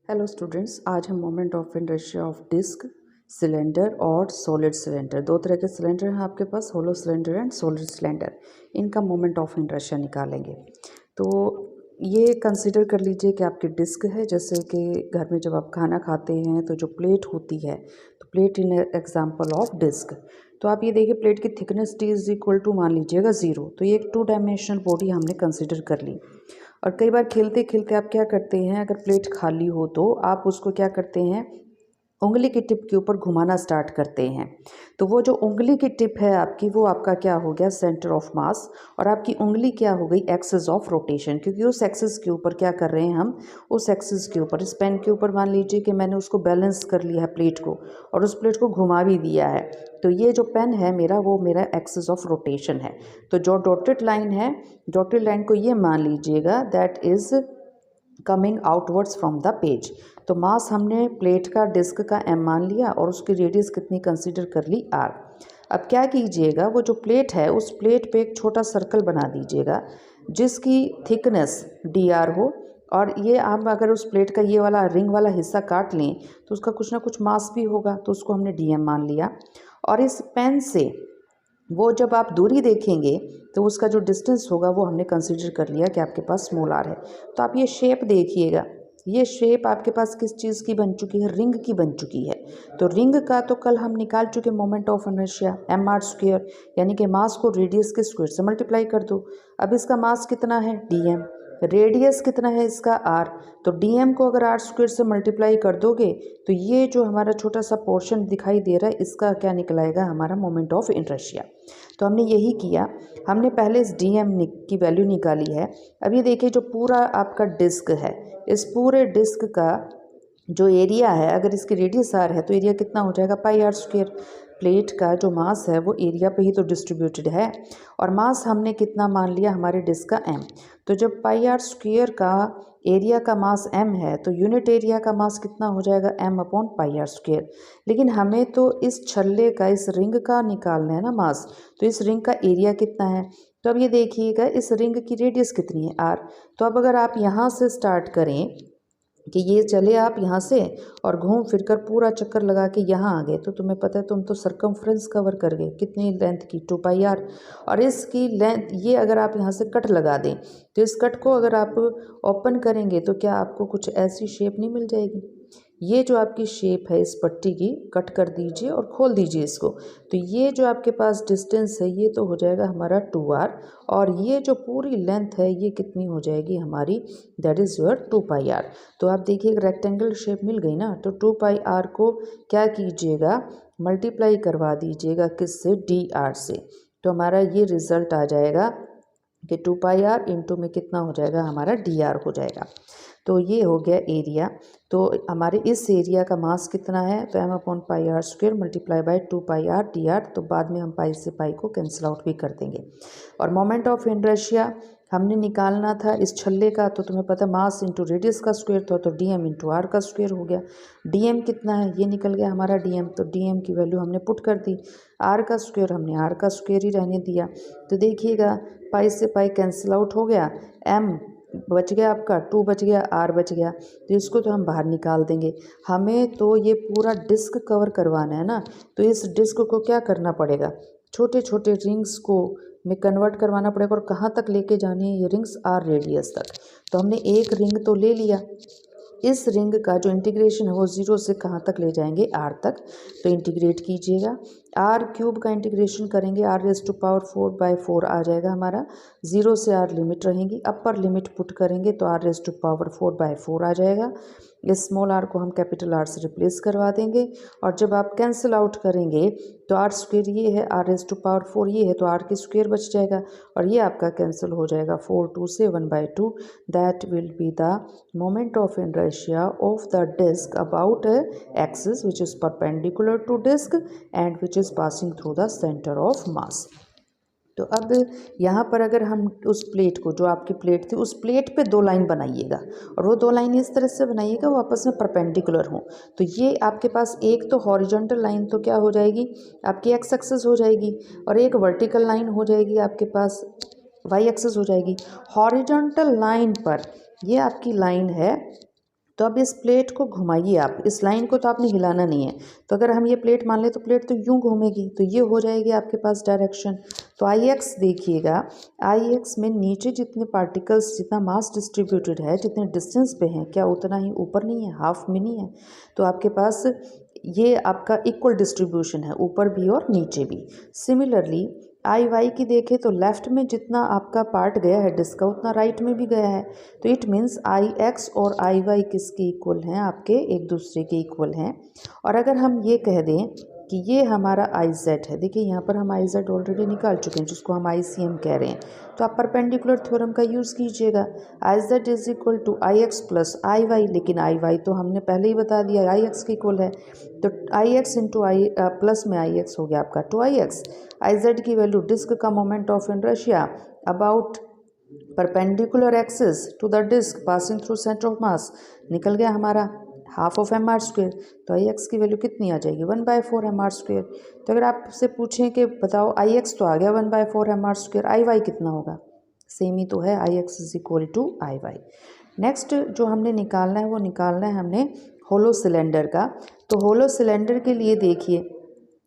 Hello students, आज हम moment of inertia of disc, cylinder और सॉलिड सिलेंडर, दो तरह के सिलेंडर हैं आपके पास, hollow cylinder and solid cylinder. इनका मोमेंट ऑफ इनर्शिया निकालेंगे। तो ये कंसीडर कर लीजिए कि आपकी डिस्क है। जैसे कि घर में जब आप खाना खाते हैं तो जो प्लेट होती है, तो plate in example of disc. तो आप ये देखिए, प्लेट की thickness T is equal to मान लीजिएगा 0। तो ये एक 2 डायमेंशनल बॉडी हमने कंसिडर कर ली। और कई बार खेलते खेलते आप क्या करते हैं, अगर प्लेट खाली हो तो आप उसको क्या करते हैं, उंगली की टिप के ऊपर घुमाना स्टार्ट करते हैं। तो वो जो उंगली की टिप है आपकी, वो आपका क्या हो गया, सेंटर ऑफ मास। और आपकी उंगली क्या हो गई, एक्सिस ऑफ रोटेशन। क्योंकि उस एक्सिस के ऊपर क्या कर रहे हैं हम, उस एक्सिस के ऊपर, इस पेन के ऊपर मान लीजिए कि मैंने उसको बैलेंस कर लिया है प्लेट को, और उस प्लेट को घुमा भी दिया है। तो ये जो पेन है मेरा, वो मेरा एक्सिस ऑफ रोटेशन है। तो जो डॉटेड लाइन है, डॉटेड लाइन को ये मान लीजिएगा that is coming outwards from the page. तो मास हमने प्लेट का, डिस्क का m मान लिया और उसकी रेडियस कितनी कंसीडर कर ली, r। अब क्या कीजिएगा, वो जो प्लेट है उस प्लेट पे एक छोटा सर्कल बना दीजिएगा जिसकी थिकनेस dr हो। और ये आप अगर उस प्लेट का ये वाला रिंग वाला हिस्सा काट लें तो उसका कुछ ना कुछ मास भी होगा, तो उसको हमने dm मान लिया। और इस पेन से वो जब आप दूरी देखेंगे तो उसका जो डिस्टेंस होगा वो हमने कंसीडर कर लिया कि आपके पास स्मॉल r है। तो आप ये शेप देखिएगा, ये शेप आपके पास किस चीज़ की बन चुकी है, रिंग की बन चुकी है। तो रिंग का तो कल हम निकाल चुके मोमेंट ऑफ इनर्शिया mr², यानी कि मास को रेडियस के स्क्वायर से मल्टीप्लाई कर दो। अब इसका मास कितना है, dm, रेडियस कितना है इसका, r। तो dm को अगर r² से मल्टीप्लाई कर दोगे तो ये जो हमारा छोटा सा पोर्शन दिखाई दे रहा है, इसका क्या निकलाएगा, हमारा मोमेंट ऑफ इनर्शिया। तो हमने यही किया, हमने पहले इस dm की वैल्यू निकाली है। अब ये देखिए, जो पूरा आपका डिस्क है, इस पूरे डिस्क का जो एरिया है, अगर इसकी रेडियस r है तो एरिया कितना हो जाएगा, πr²। प्लेट का जो मास है वो एरिया पे ही तो डिस्ट्रीब्यूटेड है, और मास हमने कितना मान लिया, हमारे डिस्क का m। तो जब πr² का एरिया का मास m है तो यूनिट एरिया का मास कितना हो जाएगा, m/πr²। लेकिन हमें तो इस छल्ले का, इस रिंग का निकालना है ना मास, तो इस रिंग का एरिया कितना है। तो अब ये देखिएगा, इस रिंग की रेडियस कितनी है, r। तो अब अगर आप यहाँ से स्टार्ट करें कि ये चले आप यहाँ से और घूम फिर कर पूरा चक्कर लगा के यहाँ आ गए, तो तुम्हें पता है तुम तो सरकमफ्रेंस कवर कर गए, कितनी लेंथ की, 2πr। और इसकी लेंथ, ये अगर आप यहाँ से कट लगा दें तो इस कट को अगर आप ओपन करेंगे तो क्या आपको कुछ ऐसी शेप नहीं मिल जाएगी। ये जो आपकी शेप है इस पट्टी की, कट कर दीजिए और खोल दीजिए इसको। तो ये जो आपके पास डिस्टेंस है ये तो हो जाएगा हमारा 2r, और ये जो पूरी लेंथ है ये कितनी हो जाएगी हमारी, दैट इज़ योर 2πr। तो आप देखिए, एक रेक्टेंगल शेप मिल गई ना। तो 2πr को क्या कीजिएगा, मल्टीप्लाई करवा दीजिएगा किससे, dr से। तो हमारा ये रिजल्ट आ जाएगा कि 2πr इंटू में कितना हो जाएगा, हमारा dr हो जाएगा। तो ये हो गया एरिया। तो हमारे इस एरिया का मास कितना है, तो m/πr² multiply by 2πr dr। तो बाद में हम पाई से पाई को कैंसिल आउट भी कर देंगे। और मोमेंट ऑफ इनर्शिया हमने निकालना था इस छल्ले का, तो तुम्हें पता मास इंटू रेडियस का स्क्वायर था, तो dm इंटू r का स्क्वायर हो गया। dm कितना है, ये निकल गया हमारा dm। तो dm की वैल्यू हमने पुट कर दी, r का स्क्वायर हमने r का स्क्वायर ही रहने दिया। तो देखिएगा, पाई से पाई कैंसिल आउट हो गया, m बच गया आपका, 2 बच गया, r बच गया। तो इसको तो हम बाहर निकाल देंगे। हमें तो ये पूरा डिस्क कवर करवाना है ना, तो इस डिस्क को क्या करना पड़ेगा, छोटे छोटे रिंग्स को में कन्वर्ट करवाना पड़ेगा। और कहाँ तक लेके जाने हैं ये रिंग्स, r रेडियस तक। तो हमने एक रिंग तो ले लिया, इस रिंग का जो इंटीग्रेशन है वो 0 से कहाँ तक ले जाएंगे, r तक। तो इंटीग्रेट कीजिएगा, r³ का इंटीग्रेशन करेंगे, r⁴/4 आ जाएगा हमारा। 0 से r लिमिट रहेंगी, अपर लिमिट पुट करेंगे तो r⁴/4 आ जाएगा। इस स्मॉल r को हम कैपिटल R से रिप्लेस करवा देंगे। और जब आप कैंसिल आउट करेंगे तो r² ये है, r⁴ ये है, तो r की स्क्वायर बच जाएगा, और ये आपका कैंसिल हो जाएगा, 4 2 से 1/2। That will be the moment of inertia of the disk about a axis which is perpendicular to disk and which is passing through the center of mass। तो अब यहाँ पर अगर हम उस प्लेट को, जो आपकी प्लेट थी, उस प्लेट पे 2 लाइन बनाइएगा, और वो 2 लाइन इस तरह से बनाइएगा वो आपस में परपेंडिकुलर हो। तो ये आपके पास एक तो हॉरिजॉन्टल लाइन तो क्या हो जाएगी, आपकी एक्स एक्सिस हो जाएगी, और एक वर्टिकल लाइन हो जाएगी आपके पास, वाई एक्सिस हो जाएगी। हॉरिजॉन्टल लाइन पर ये आपकी लाइन है तो अब इस प्लेट को घुमाइए आप, इस लाइन को तो आपने हिलाना नहीं है। तो अगर हम ये प्लेट मान लें तो प्लेट तो यूँ घूमेगी, तो ये हो जाएगी आपके पास डायरेक्शन। तो आई एक्स देखिएगा, आई एक्स में नीचे जितने पार्टिकल्स, जितना मास डिस्ट्रीब्यूटेड है, जितने डिस्टेंस पे हैं, क्या उतना ही ऊपर नहीं है, हाफ में नहीं है? तो आपके पास ये आपका इक्वल डिस्ट्रीब्यूशन है, ऊपर भी और नीचे भी। सिमिलरली आई वाई की देखें तो लेफ्ट में जितना आपका पार्ट गया है डिस्क का, उतना राइट में भी गया है। तो इट मीन्स आई एक्स और आई वाई किसके इक्वल हैं? आपके एक दूसरे के इक्वल हैं। और अगर हम ये कह दें कि ये हमारा आई जेड है, देखिए यहाँ पर हम आई जेड ऑलरेडी निकाल चुके हैं, जिसको हम आई सी एम कह रहे हैं। तो आप परपेंडिकुलर थ्योरम का यूज़ कीजिएगा। I Z is equal to I X plus I Y, लेकिन आई वाई तो हमने पहले ही बता दिया आई एक्स के इक्वल है। तो I X into I plus में आई एक्स हो गया आपका two I X. I Z की वैल्यू डिस्क का moment of inertia about perpendicular axis to the disc passing through centre of mass निकल गया हमारा half of M R square. तो आई एक्स की वैल्यू कितनी आ जाएगी? 1/4 एम आर स्क्वेयर। तो अगर आपसे पूछें कि बताओ आई एक्स तो आ गया 1/4 M R square, I Y कितना होगा? सेम ही तो है, I X is equal to I Y. Next जो हमने निकालना है वो निकालना है हमने होलो सिलेंडर का। तो होलो सिलेंडर के लिए देखिए,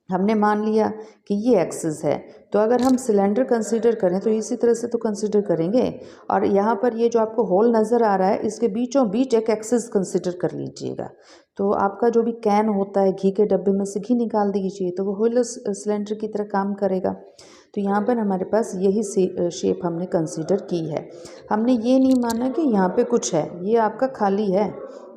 हमने मान लिया कि ये एक्सिस है, तो अगर हम सिलेंडर कंसीडर करें तो इसी तरह से तो कंसीडर करेंगे। और यहाँ पर ये जो आपको होल नज़र आ रहा है, इसके बीचों बीच एक एक्सिस कंसीडर कर लीजिएगा। तो आपका जो भी कैन होता है, घी के डब्बे में से घी निकाल दीजिए, तो वो होल सिलेंडर की तरह काम करेगा। तो यहाँ पर हमारे पास यही शेप हमने कंसीडर की है। हमने ये नहीं माना कि यहाँ पे कुछ है, ये आपका खाली है,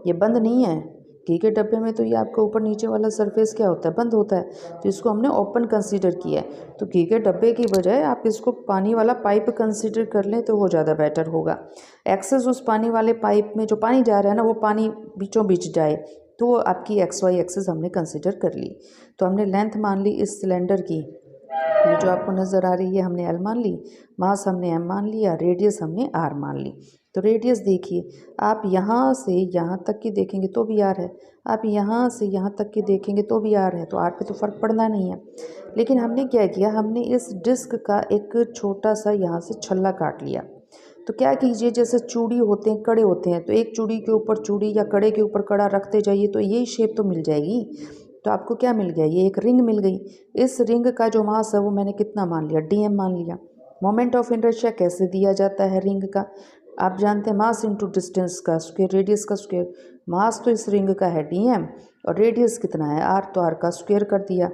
ये बंद नहीं है। घी के डब्बे में तो ये आपका ऊपर नीचे वाला सरफेस क्या होता है? बंद होता है। तो इसको हमने ओपन कंसीडर किया है। तो घी के डब्बे की बजाय आप इसको पानी वाला पाइप कंसीडर कर लें तो वो ज़्यादा बेटर होगा। एक्सेस उस पानी वाले पाइप में जो पानी जा रहा है ना, वो पानी बीचों बीच जाए, तो आपकी एक्स वाई एक्सेस हमने कंसीडर कर ली। तो हमने लेंथ मान ली इस सिलेंडर की, ये जो आपको नज़र आ रही है हमने एल मान ली, मास हमने एम मान लिया, रेडियस हमने आर मान ली। तो रेडियस देखिए, आप यहाँ से यहाँ तक की देखेंगे तो भी आर है, आप यहाँ से यहाँ तक की देखेंगे तो भी आर है, तो आर पे तो फ़र्क पड़ना नहीं है। लेकिन हमने क्या किया, हमने इस डिस्क का एक छोटा सा यहाँ से छल्ला काट लिया। तो क्या कीजिए, जैसे चूड़ी होते हैं, कड़े होते हैं, तो एक चूड़ी के ऊपर चूड़ी या कड़े के ऊपर कड़ा रखते जाइए तो यही शेप तो मिल जाएगी। तो आपको क्या मिल गया? ये एक रिंग मिल गई। इस रिंग का जो मास है वो मैंने कितना मान लिया? डीएम मान लिया। मोमेंट ऑफ इनर्शिया कैसे दिया जाता है रिंग का? आप जानते हैं, मास इंटू डिस्टेंस का स्क्वायर, रेडियस का स्क्वायर। मास तो इस रिंग का है डीएम, और रेडियस कितना है? आर, तो आर का स्क्वायर कर दिया।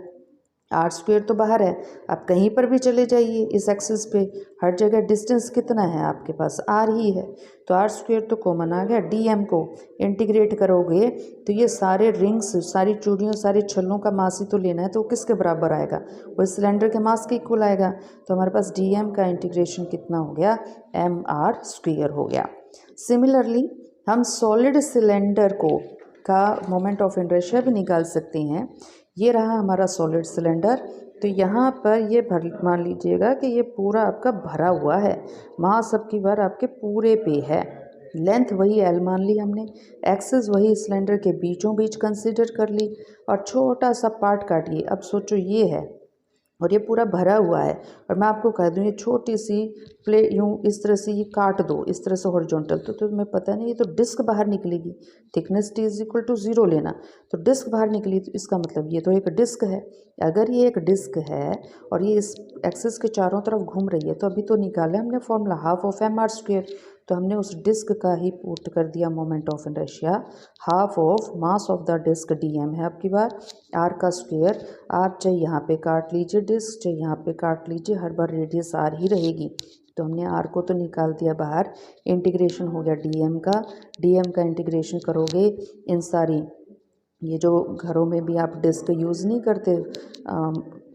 आर स्क्वेयर तो बाहर है, आप कहीं पर भी चले जाइए इस एक्सिस पे, हर जगह डिस्टेंस कितना है आपके पास? आर ही है। तो आर स्क्वेयर तो कॉमन आ गया। डीएम को इंटीग्रेट करोगे तो ये सारे रिंग्स, सारी चूड़ियों, सारे छल्लों का मास ही तो लेना है, तो किसके बराबर आएगा? वो सिलेंडर के मास के इक्वल आएगा। तो हमारे पास डीएम का इंटीग्रेशन कितना हो गया? एम आर स्क्वेयर हो गया। सिमिलरली हम सॉलिड सिलेंडर को का मोमेंट ऑफ इनर्शिया भी निकाल सकते हैं। ये रहा हमारा सॉलिड सिलेंडर। तो यहाँ पर ये मान लीजिएगा कि ये पूरा आपका भरा हुआ है, मास अब की बार आपके पूरे पे है। लेंथ वही एल मान ली हमने, एक्सेस वही सिलेंडर के बीचों बीच कंसीडर कर ली, और छोटा सा पार्ट काटिए। अब सोचो ये है और ये पूरा भरा हुआ है, और मैं आपको कह दूँ ये छोटी सी प्ले यूँ इस तरह से ये काट दो, इस तरह से हॉरिजॉन्टल, तो तुम्हें पता नहीं, ये तो डिस्क बाहर निकलेगी। Thickness T is equal to 0 लेना, तो डिस्क बाहर निकली, तो इसका मतलब ये तो एक डिस्क है। अगर ये एक डिस्क है और ये इस एक्सिस के चारों तरफ घूम रही है, तो अभी तो निकाला हमने formula half of M R square. तो हमने उस डिस्क का ही पुट कर दिया moment of inertia, half of mass of the disc DM है आपकी बार, आर का स्क्वेयर। आर चाहे यहाँ पे काट लीजिए डिस्क, चाहे यहाँ पे काट लीजिए, हर बार रेडियस आर ही रहेगी। तो हमने आर को तो निकाल दिया बाहर, इंटीग्रेशन हो गया डीएम का। डीएम का इंटीग्रेशन करोगे इन सारी, ये जो घरों में भी आप डिस्क यूज़ नहीं करते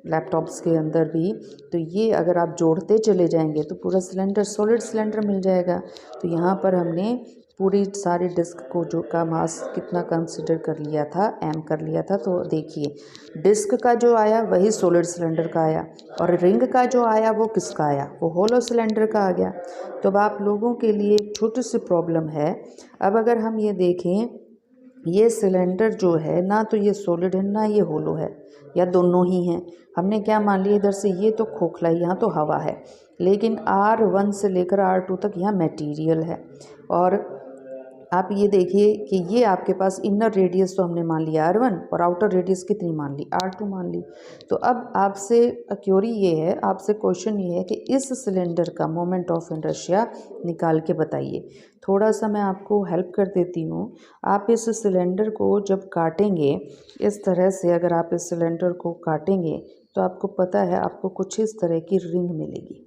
लैपटॉप्स के अंदर भी, तो ये अगर आप जोड़ते चले जाएंगे तो पूरा सिलेंडर, सॉलिड सिलेंडर मिल जाएगा। तो यहाँ पर हमने पूरी सारी डिस्क को जो का मास कितना कंसीडर कर लिया था, एम कर लिया था। तो देखिए डिस्क का जो आया वही सॉलिड सिलेंडर का आया, और रिंग का जो आया वो किसका आया? वो होलो सिलेंडर का आ गया। तो अब आप लोगों के लिए एक छोटी सी प्रॉब्लम है। अब अगर हम ये देखें, ये सिलेंडर जो है ना तो ये सॉलिड है ना ये होलो है, या दोनों ही हैं। हमने क्या मान लिया, इधर से ये तो खोखला है, यहाँ तो हवा है, लेकिन R1 से लेकर R2 तक यहाँ मटेरियल है। और आप ये देखिए कि ये आपके पास इनर रेडियस तो हमने मान लिया R1 और आउटर रेडियस कितनी मान ली, R2 मान ली। तो अब आपसे क्वेरी ये है, आपसे क्वेश्चन ये है कि इस सिलेंडर का मोमेंट ऑफ इनर्शिया निकाल के बताइए। थोड़ा सा मैं आपको हेल्प कर देती हूँ। आप इस सिलेंडर को जब काटेंगे, इस तरह से अगर आप इस सिलेंडर को काटेंगे तो आपको पता है आपको कुछ इस तरह की रिंग मिलेगी,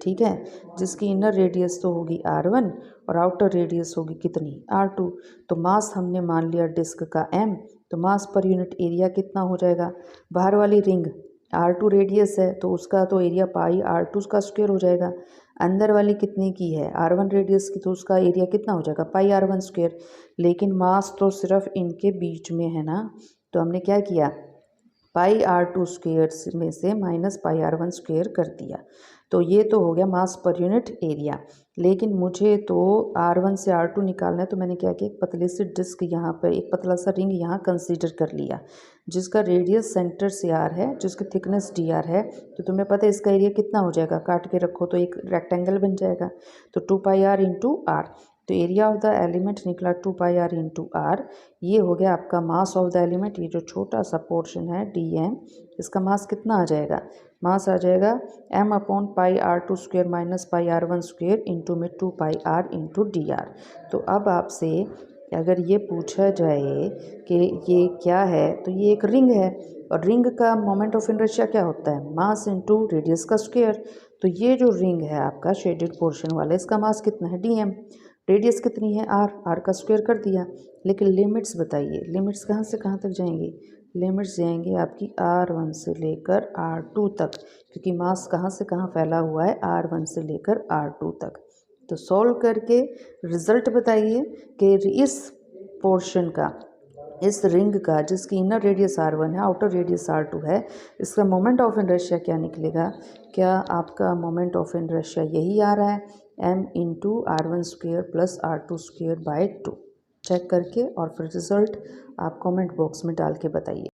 ठीक है, जिसकी इनर रेडियस तो होगी R1 और आउटर रेडियस होगी कितनी, R2। तो मास हमने मान लिया डिस्क का M, तो मास पर यूनिट एरिया कितना हो जाएगा। बाहर वाली रिंग R2 रेडियस है तो उसका तो एरिया पाई R2 का स्क्वायर हो जाएगा। अंदर वाली कितने की है, R1 रेडियस की, तो उसका एरिया कितना हो जाएगा, पाई R1 स्क्वायर। लेकिन मास तो सिर्फ इनके बीच में है ना, तो हमने क्या किया, पाई R2 स्क्वेयर में से माइनस पाई R1 स्क्वेयर कर दिया। तो ये तो हो गया मास पर यूनिट एरिया। लेकिन मुझे तो R1 से R2 निकालना है, तो मैंने क्या किया, एक पतली सी डिस्क यहाँ पर, एक पतला सा रिंग यहाँ कंसीडर कर लिया, जिसका रेडियस सेंटर से R है, जिसकी थिकनेस DR है। तो तुम्हें पता है इसका एरिया कितना हो जाएगा, काट के रखो तो एक रेक्टेंगल बन जाएगा। तो 2 पाई R इंटू R, तो एरिया ऑफ द एलिमेंट निकला 2 पाई R इंटू R। ये हो गया आपका मास ऑफ द एलिमेंट। ये जो छोटा सा पोर्शन है DM, इसका मास कितना आ जाएगा, मास आ जाएगा M upon pi R2 square minus pi R1 square into में 2 पाई R इंटू DR। तो अब आपसे अगर ये पूछा जाए कि ये क्या है, तो ये एक रिंग है और रिंग का मोमेंट ऑफ इनर्शिया क्या होता है, मास इंटू रेडियस का स्क्वायर। तो ये जो रिंग है आपका शेडेड पोर्शन वाला, इसका मास कितना है DM, रेडियस कितनी है R का स्क्वायर कर दिया। लेकिन लिमिट्स बताइए, लिमिट्स कहाँ से कहाँ तक जाएंगी, लिमिट्स जाएंगी आपकी R1 से लेकर R2 तक, क्योंकि मास कहाँ से कहाँ फैला हुआ है, R1 से लेकर R2 तक। तो सॉल्व करके रिजल्ट बताइए कि इस पोर्शन का, इस रिंग का जिसकी इनर रेडियस R1 है, आउटर रेडियस R2 है, इसका मोमेंट ऑफ इनर्शिया क्या निकलेगा। क्या आपका मोमेंट ऑफ इनर्शिया यही आ रहा है, M into R1 square plus R2 square by 2। Check करके और फिर रिज़ल्ट आप कमेंट बॉक्स में डाल के बताइए।